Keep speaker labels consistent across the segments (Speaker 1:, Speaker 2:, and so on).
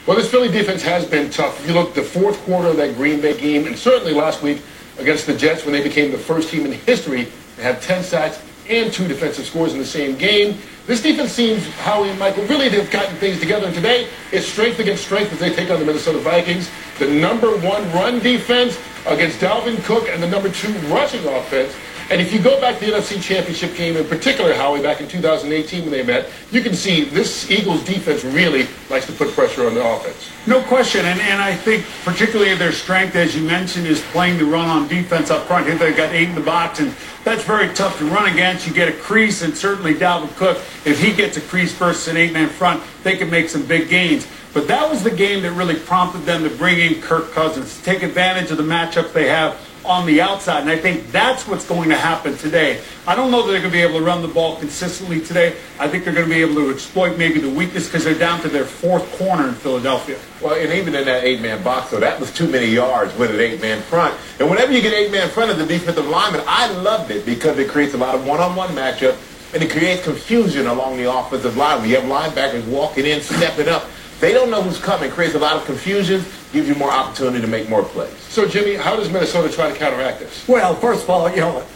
Speaker 1: Well, this Philly defense has been tough. If you look at the fourth quarter of that Green Bay game, and certainly last week against the Jets when they became the first team in history to have 10 sacks and 2 defensive scores in the same game. This defense seems, Howie and Michael, really have gotten things together. And today, it's strength against strength as they take on the Minnesota Vikings. The #1 run defense against Dalvin Cook and the #2 rushing offense. And if you go back to the NFC Championship game, in particular, Howie, back in 2018 when they met, you can see this Eagles defense really likes to put pressure on the offense.
Speaker 2: No question, and I think particularly their strength, as you mentioned, is playing the run on defense up front. Here they've got 8 in the box, and that's very tough to run against. You get a crease, and certainly Dalvin Cook, if he gets a crease versus an 8-man front, they can make some big gains. But that was the game that really prompted them to bring in Kirk Cousins, take advantage of the matchup they have on the outside, and I think that's what's going to happen today. I don't know that they're going to be able to run the ball consistently today. I think they're going to be able to exploit maybe the weakness because they're down to their 4th corner in Philadelphia.
Speaker 3: Well, and even in that 8-man box, so that was too many yards with an 8-man front. And whenever you get 8-man front of the defensive lineman, I loved it because it creates a lot of one-on-one matchup, and it creates confusion along the offensive line. When you have linebackers walking in, stepping up, they don't know who's coming. Creates a lot of confusion, gives you more opportunity to make more plays.
Speaker 1: So, Jimmy, how does Minnesota try to counteract this?
Speaker 4: Well, first of all,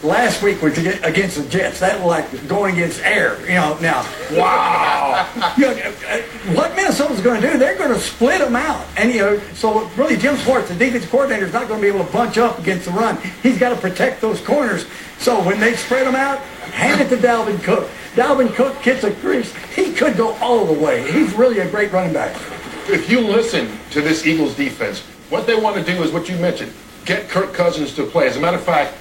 Speaker 4: last week was against the Jets. That was like going against air. Now, wow. What Minnesota's going to do, they're going to split them out. And, so really Jim Schwartz, the defensive coordinator, is not going to be able to bunch up against the run. He's got to protect those corners. So when they spread them out, hand it to Dalvin Cook. Dalvin Cook gets a crease. He could go all the way. He's really a great running back.
Speaker 1: If you listen to this Eagles defense, what they want to do is what you mentioned, get Kirk Cousins to play. As a matter of fact,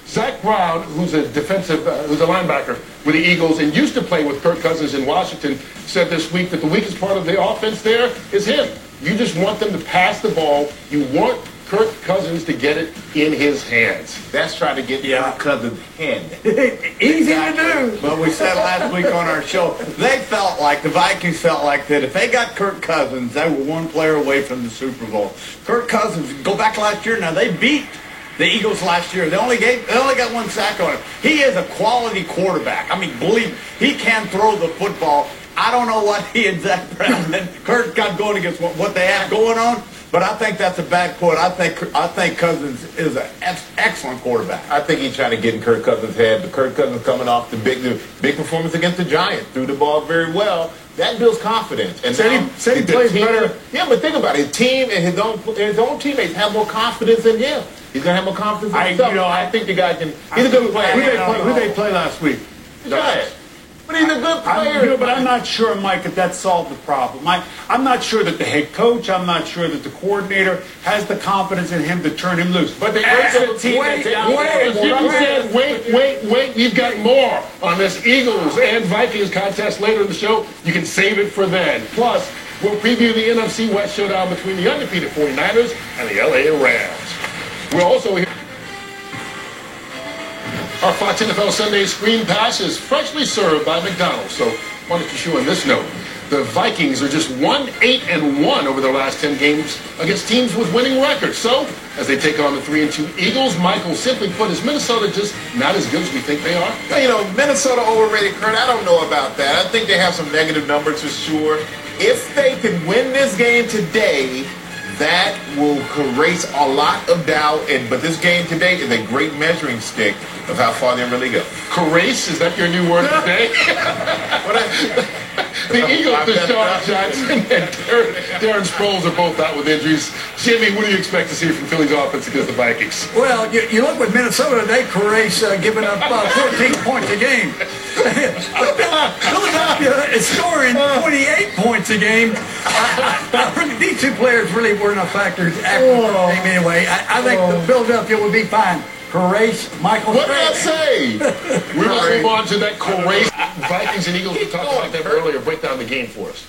Speaker 1: Zach Brown, who's a linebacker with the Eagles and used to play with Kirk Cousins in Washington, said this week that the weakest part of the offense there is him. You just want them to pass the ball. You want Kirk Cousins to get it in his hands.
Speaker 3: That's trying to get Kirk Cousins' head.
Speaker 4: Easy to do.
Speaker 5: But we said last week on our show, the Vikings felt like that if they got Kirk Cousins, they were one player away from the Super Bowl. Kirk Cousins, go back last year, now they beat the Eagles last year. They only got 1 sack on him. He is a quality quarterback. I mean, believe me, he can throw the football. I don't know what he and Zach Brown and Kirk got going against what they have going on. But I think that's a bad quote. I think Cousins is an excellent quarterback.
Speaker 3: I think he's trying to get in Kirk Cousins' head. But Kirk Cousins coming off the big performance against the Giants, threw the ball very well. That builds confidence. And
Speaker 4: said he plays better.
Speaker 3: Yeah, but think about it. His team and his own teammates have more confidence in him. He's gonna have more confidence in himself. I think the guy can. He's a good player.
Speaker 2: Who they play last week?
Speaker 3: The Giants. But he's a good player.
Speaker 2: But I'm not sure, Mike, if that solved the problem. I'm not sure that the head coach, I'm not sure that the coordinator has the confidence in him to turn him loose.
Speaker 1: But the team wait, you've got more on this Eagles and Vikings contest later in the show. You can save it for then. Plus, we'll preview the NFC West showdown between the undefeated 49ers and the LA Rams. We'll also hear our Fox NFL Sunday Screen Pass is freshly served by McDonald's. So why don't you show on this note, the Vikings are just 1-8-1 over their last 10 games against teams with winning records. So as they take on the 3-2 Eagles, Michael, simply put, is Minnesota just not as good as we think they are?
Speaker 3: Well, Minnesota overrated, Kurt. I don't know about that. I think they have some negative numbers for sure. If they can win this game today, that will erase a lot of doubt. But this game today is a great measuring stick of how far they really go.
Speaker 1: Caress, is that your new word today? The Eagles, Deshaun Jackson and Darren Sproles are both out with injuries. Jimmy, what do you expect to see from Philly's offense against the Vikings?
Speaker 4: Well, you look with Minnesota, they caress giving up 14 points a game. Philadelphia is scoring 28 points a game. These two players really weren't a factor anyway. I think the Philadelphia will be fine. Caress, Michael.
Speaker 1: What did I say? We will move on to that Caress. Vikings and Eagles, we talked about that earlier. Break down the game for us.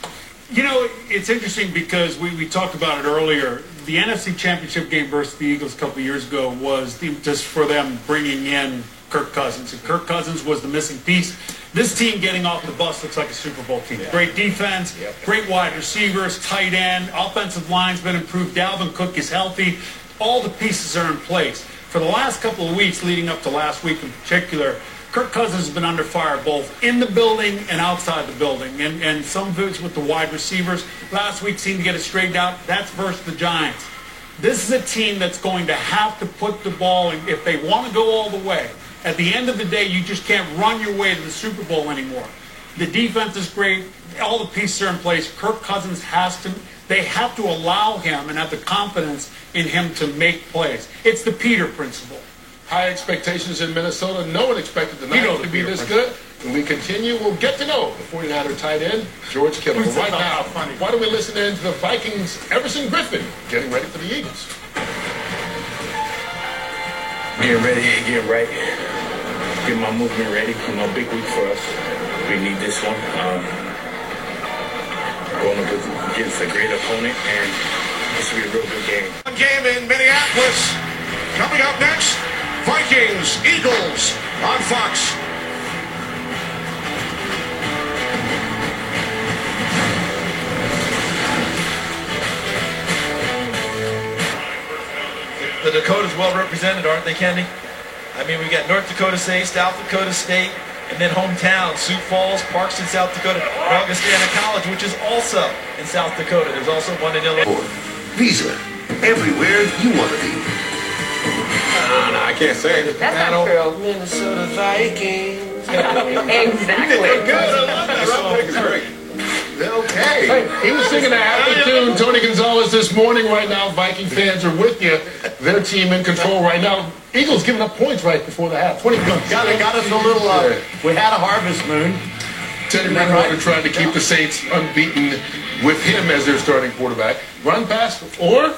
Speaker 2: It's interesting because we talked about it earlier. The NFC Championship game versus the Eagles a couple years ago was just for them bringing in Kirk Cousins. And Kirk Cousins was the missing piece. This team getting off the bus looks like a Super Bowl team. Yeah. Great defense, great wide receivers, tight end, offensive line's been improved. Dalvin Cook is healthy. All the pieces are in place. For the last couple of weeks leading up to last week in particular, Kirk Cousins has been under fire both in the building and outside the building. And some of it's with the wide receivers. Last week seemed to get it straightened out. That's versus the Giants. This is a team that's going to have to put the ball in if they want to go all the way. At the end of the day, you just can't run your way to the Super Bowl anymore. The defense is great. All the pieces are in place. Kirk Cousins they have to allow him and have the confidence in him to make plays. It's the Peter principle.
Speaker 1: High expectations in Minnesota. No one expected the Niners to be this good. When we continue, we'll get to know the 49er tight end, George Kittle. But right now, why don't we listen in to the Vikings' Everson Griffin getting ready for the Eagles.
Speaker 6: Getting ready, get right, get my movement ready. You know, big week for us. We need this one. Going up against a great opponent, and this will be a real good game.
Speaker 7: Game in Minneapolis. Coming up next, Vikings, Eagles on Fox.
Speaker 8: The Dakotas well represented, aren't they, Kenny? I mean, we got North Dakota State, South Dakota State, and then hometown, Sioux Falls, Parks in South Dakota, and Augustana College, which is also in South Dakota. There's also one in Illinois.
Speaker 7: Visa, everywhere you want to be.
Speaker 3: No, I can't say it.
Speaker 9: That's not true.
Speaker 6: Minnesota Vikings.
Speaker 9: Exactly.
Speaker 3: Good. I love that song. It's great. Okay.
Speaker 1: Hey, he was singing a happy tune, Tony Gonzalez, this morning. Right now, Viking fans are with you. Their team in control right now. Eagles giving up points right before the half. 20 points.
Speaker 5: Got us a little, we had a harvest moon.
Speaker 1: Teddy Bridgewater trying to keep the Saints unbeaten with him as their starting quarterback. Run pass, or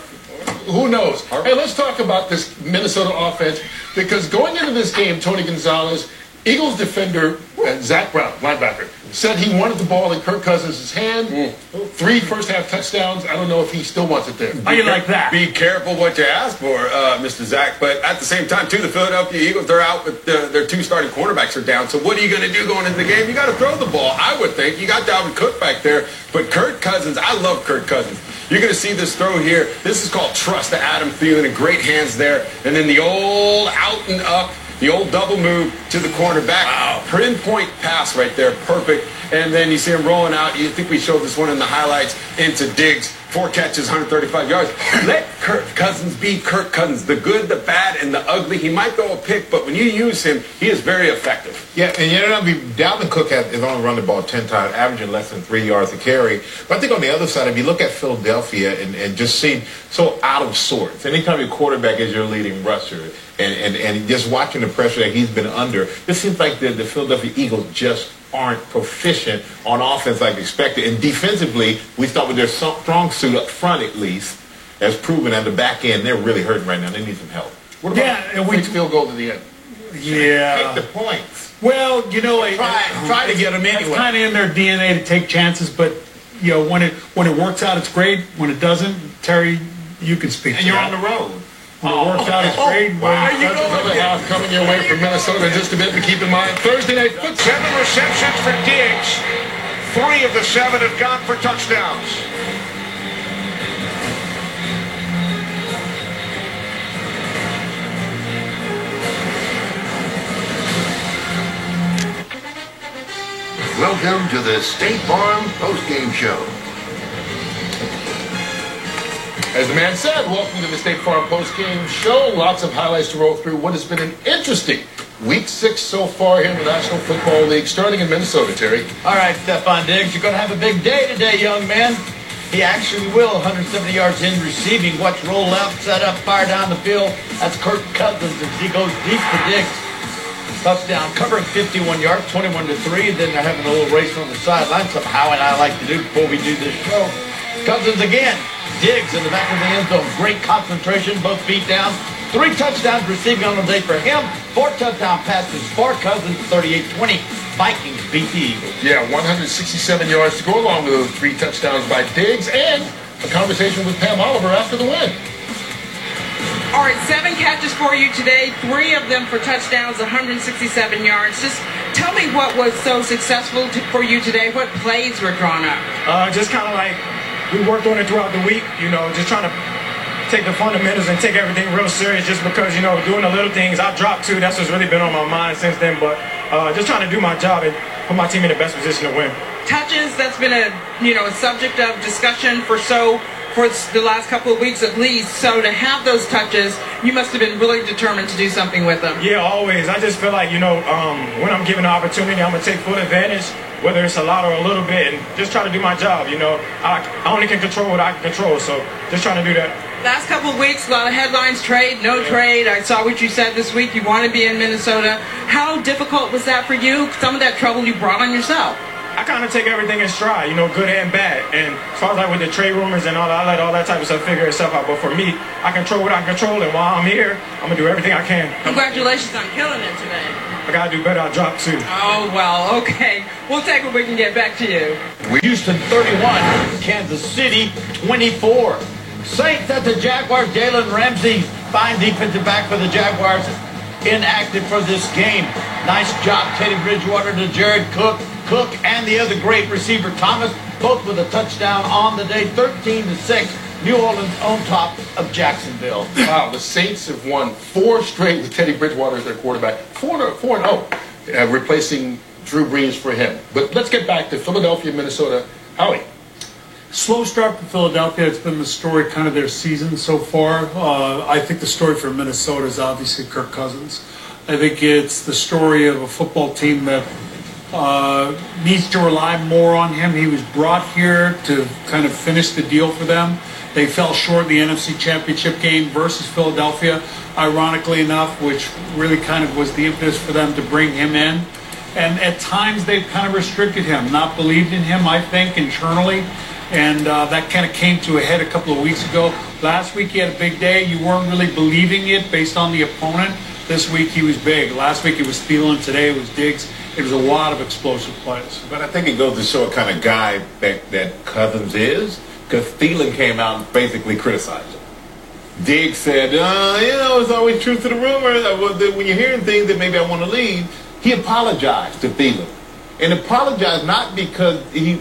Speaker 1: who knows? Hey, let's talk about this Minnesota offense, because going into this game, Tony Gonzalez, Eagles defender Zach Brown, linebacker, said he wanted the ball in Kirk Cousins' hand. 3 first-half touchdowns. I don't know if he still wants it there.
Speaker 2: How you like that?
Speaker 3: Be careful what you ask for, Mr. Zach. But at the same time, too, the Philadelphia Eagles, they're out with their 2 starting quarterbacks are down. So what are you going to do going into the game? You got to throw the ball, I would think. You got Dalvin Cook back there. But Kirk Cousins, I love Kirk Cousins. You're going to see this throw here. This is called trust to Adam Thielen, and great hands there. And then the old out and up, the old double move to the cornerback. Wow. Pinpoint pass right there. Perfect. And then you see him rolling out. You think we showed this one in the highlights into Diggs. 4 catches, 135 yards. Let Kirk Cousins be Kirk Cousins. The good, the bad, and the ugly. He might throw a pick, but when you use him, he is very effective.
Speaker 10: Yeah, and you know, Dalvin Cook has only run the ball 10 times, averaging less than 3 yards a carry. But I think on the other side, if you look at Philadelphia and just seem so out of sorts, anytime your quarterback is your leading rusher, and just watching the pressure that he's been under, it seems like the Philadelphia Eagles just aren't proficient on offense like expected. And defensively, we thought with their strong suit up front at least, as proven at the back end, they're really hurting right now. They need some help.
Speaker 1: What about
Speaker 2: and we
Speaker 1: field goal to the end?
Speaker 2: Yeah.
Speaker 10: Take the points.
Speaker 2: Well, you know,
Speaker 5: Try to get them anyway.
Speaker 2: It's kind of in their DNA to take chances, but you know, when it works out, it's great. When it doesn't, Terry, you can speak.
Speaker 5: And
Speaker 2: to
Speaker 5: you're
Speaker 2: that.
Speaker 5: on the road.
Speaker 2: When it works out, it's great.
Speaker 1: Wow. Another half coming your way from Minnesota in just a bit, but keep in mind, Thursday night football.
Speaker 7: 7 receptions for Diggs. 3 of the 7 have gone for touchdowns. Welcome to the State Farm postgame show.
Speaker 1: As the man said, welcome to the State Farm postgame show. Lots of highlights to roll through what has been an interesting Week 6 so far here in the National Football League, starting in Minnesota, Terry.
Speaker 5: All right, Stephon Diggs, you're going to have a big day today, young man. He actually will. 170 yards in receiving. Watch roll left, set up, fire down the field. That's Kirk Cousins as he goes deep to Diggs. Touchdown, covering 51 yards, 21-3. Then they're having a little race on the sideline, somehow, and I like to do before we do this show. Cousins again. Diggs in the back of the end zone. Great concentration, both feet down. 3 touchdowns receiving on the day for him. 4 touchdown passes for Cousins, 38-20. Vikings beat the Eagles.
Speaker 1: Yeah, 167 yards to go along with those 3 touchdowns by Diggs, and a conversation with Pam Oliver after the win.
Speaker 9: All right, 7 catches for you today, 3 of them for touchdowns, 167 yards. Just tell me what was so successful for you today. What plays were drawn up?
Speaker 11: Just kind of like we worked on it throughout the week, you know, just trying to take the fundamentals and take everything real serious just because, you know, doing the little things. I dropped 2. That's what's really been on my mind since then. But just trying to do my job and put my team in the best position to win.
Speaker 9: Touches, that's been a subject of discussion for the last couple of weeks at least. So to have those touches, you must have been really determined to do something with them.
Speaker 11: Yeah, always. I just feel like, when I'm given the opportunity, I'm going to take full advantage, whether it's a lot or a little bit, and just try to do my job. I only can control what I can control, so just trying to do that.
Speaker 9: Last couple of weeks, a lot of headlines, trade, no trade. I saw what you said this week. You want to be in Minnesota. How difficult was that for you? Some of that trouble you brought on yourself.
Speaker 11: I kind of take everything in stride, good and bad. And as far as with the trade rumors and all that, I let all that type of stuff figure itself out. But for me, I control what I control, and while I'm here, I'm going to do everything I can.
Speaker 9: Congratulations on killing it today.
Speaker 11: I got to do better. I dropped 2.
Speaker 9: Oh, well, okay. We'll take what we can get back to you.
Speaker 5: Houston 31, Kansas City 24. Saints at the Jaguars. Jalen Ramsey, fine defensive back for the Jaguars, inactive for this game. Nice job, Teddy Bridgewater to Jared Cook. Cook and the other great receiver, Thomas, both with a touchdown on the day, 13-6. New Orleans on top of Jacksonville.
Speaker 1: Wow, the Saints have won 4 straight with Teddy Bridgewater as their quarterback. 4-0, replacing Drew Brees for him. But let's get back to Philadelphia, Minnesota. Howie.
Speaker 2: Slow start for Philadelphia. It's been the story kind of their season so far. I think the story for Minnesota is obviously Kirk Cousins. I think it's the story of a football team that needs to rely more on him. He was brought here to kind of finish the deal for them. They fell short in the NFC Championship game versus Philadelphia, ironically enough, which really kind of was the impetus for them to bring him in. And at times they've kind of restricted him, not believed in him, I think, internally. And that kind of came to a head a couple of weeks ago. Last week he had a big day. You weren't really believing it based on the opponent. This week he was big. Last week it was Thielen. Today it was Diggs. It was a lot of explosive plays.
Speaker 10: But I think it goes to show what kind of guy that Cousins is, because Thielen came out and basically criticized him. Diggs said, it's always truth to the rumor. When you're hearing things that maybe I want to leave, he apologized to Thielen. And apologized not because I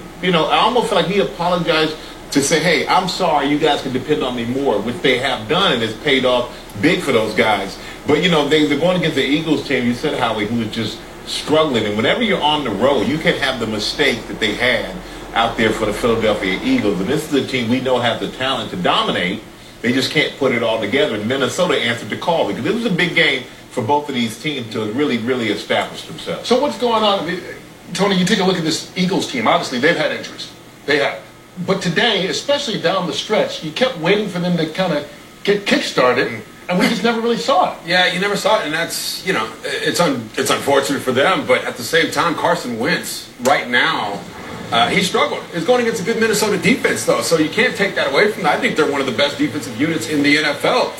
Speaker 10: almost feel like he apologized to say, hey, I'm sorry, you guys can depend on me more, which they have done, and it's paid off big for those guys. But, they're going against the Eagles team, you said, Howie, who was just struggling. And whenever you're on the road, you can have the mistake that they had out there for the Philadelphia Eagles. And this is a team we know has the talent to dominate. They just can't put it all together. And Minnesota answered the call because it was a big game for both of these teams to really, really establish themselves.
Speaker 1: So what's going on? Tony, you take a look at this Eagles team. Obviously, they've had injuries. They have. But today, especially down the stretch, you kept waiting for them to kind of get kick-started, and we just never really saw it.
Speaker 12: Yeah, you never saw it, and that's, it's unfortunate for them, but at the same time, Carson Wentz, right now, he struggled. He's going against a good Minnesota defense, though, so you can't take that away from them. I think they're one of the best defensive units in the NFL.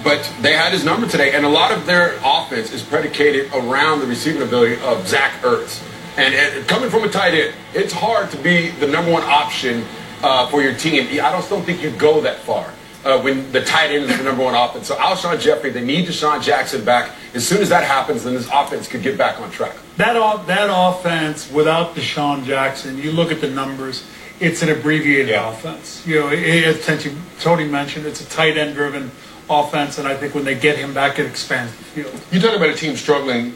Speaker 12: But they had his number today, and a lot of their offense is predicated around the receiving ability of Zach Ertz. And coming from a tight end, it's hard to be the number one option for your team. I don't think you go that far when the tight end is the number one offense. So Alshon Jeffrey, they need Deshaun Jackson back. As soon as that happens, then this offense could get back on track.
Speaker 2: That offense without Deshaun Jackson, you look at the numbers, it's an abbreviated offense. As Tony mentioned, it's a tight end driven offense, and I think when they get him back, it expands the field.
Speaker 1: You're talking about a team struggling.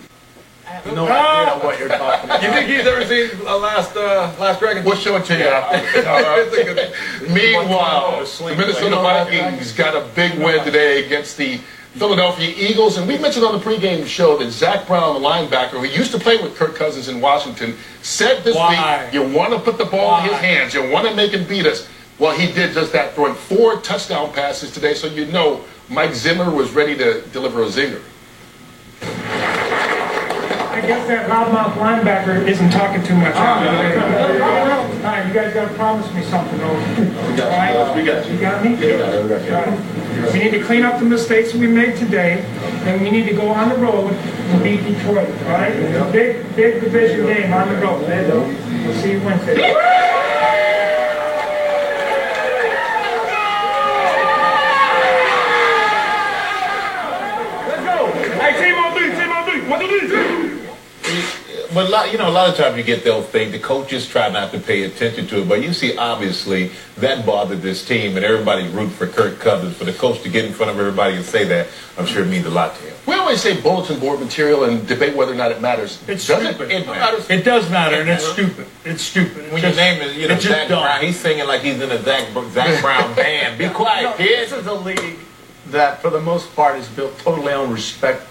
Speaker 5: I have no idea what you're talking about.
Speaker 12: You think he's ever seen Last Dragon?
Speaker 1: We'll show it to you after. Meanwhile, the Minnesota Vikings got a big win today against the Philadelphia Eagles. And we mentioned on the pregame show that Zach Brown, the linebacker, who used to play with Kirk Cousins in Washington, said this week, you want to put the ball in his hands. You want to make him beat us. Well, he did just that, throwing 4 touchdown passes today. So Mike Zimmer was ready to deliver a zinger.
Speaker 11: I guess that loudmouth linebacker isn't talking too much. You guys got to promise me something, though.
Speaker 7: We got you.
Speaker 11: You got me? We need to clean up the mistakes we made today, and we need to go on the road and beat Detroit. All right? It's a big division game on the road. We'll see you Wednesday.
Speaker 3: but a lot of times you get those things. The coaches try not to pay attention to it, but you see, obviously, that bothered this team, and everybody's rooting for Kirk Cousins. For the coach to get in front of everybody and say that, I'm sure it means a lot to him.
Speaker 1: We always say bulletin board material and debate whether or not it matters.
Speaker 2: It's
Speaker 1: Does
Speaker 2: stupid.
Speaker 1: it? It matters.
Speaker 2: It does matter, and it's stupid. It's stupid.
Speaker 3: When your name is,
Speaker 2: it's
Speaker 3: Zach
Speaker 2: just dumb.
Speaker 3: Brown, he's singing like he's in a Zach Brown band. Be quiet, kid.
Speaker 5: This is a league that, for the most part, is built totally on respect.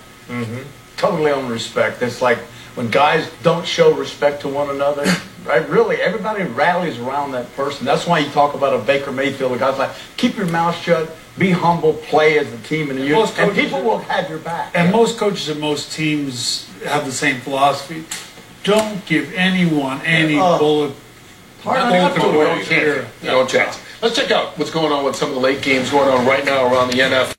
Speaker 5: Totally on respect. It's like when guys don't show respect to one another, right? Really, everybody rallies around that person. That's why you talk about a Baker Mayfield. A guy's like, keep your mouth shut, be humble, play as a team in the unit, and people will have your back.
Speaker 2: And most coaches and most teams have the same philosophy. Don't give anyone any bullet.
Speaker 1: No chance. Let's check out what's going on with some of the late games going on right now around the NFL.